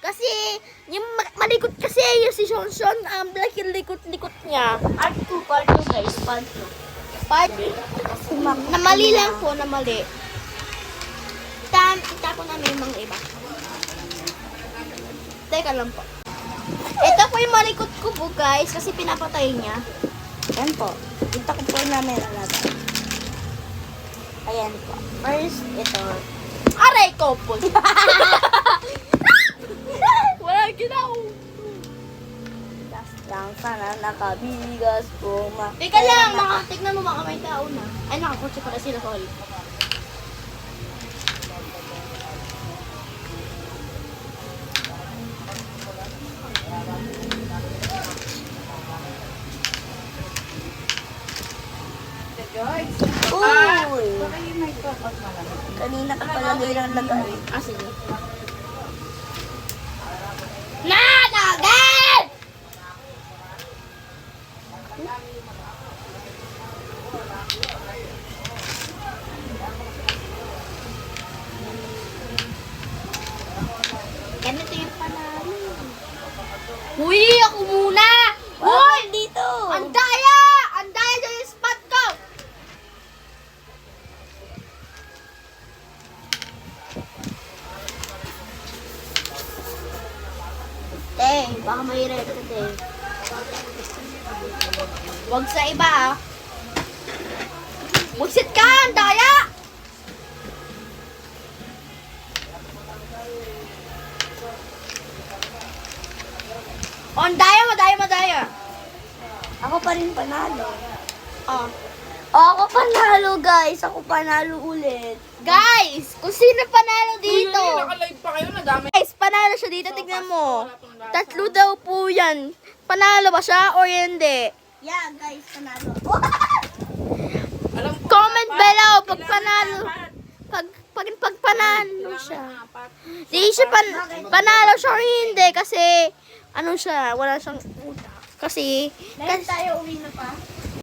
Kasi, yung malikot kasi yung si Shonshon, like yung likot-likot niya. Part 2 guys, part 2. Part, na mali lang po, na mali. Kita ko na may mga iba. Teka lang po. Ito po yung malikot ko po guys, kasi pinapatay niya. Yan po. Kita ko po namin alaga. Ayan po. First, ito. Aray ko po. Wala ginaw. Last lang sana nakabigas po. Teka lang, tignan mo baka may tao na. Ay, nakakotse pala sila, sorry. Uy! Kanina ka pala nilang lagay. Ah, sige. Nanagal! Ganito yung panalo. Uy, ako muna! Uy! Dito! Ang daya! Ang daya dyan yung spot ko! Baka mahirap ka, te. Huwag sa iba, ah. Magsit ka! Ang daya! Oh, ang daya, madaya. Ako pa rin panalo. Oh. Ako panalo guys. Ako panalo ulit. Guys, kung sino panalo dito. Naka-live pa kayo, nadami. Guys, panalo siya dito. Tignan mo. 3 daw po yan. Panalo ba siya or hindi? Yeah guys, panalo. Alam ko, Comment below pag panalo. Pag panalo siya. Di siya panalo siya or hindi kasi ano siya, wala siyang utak. Kasi Dahil tayo uwi na pa.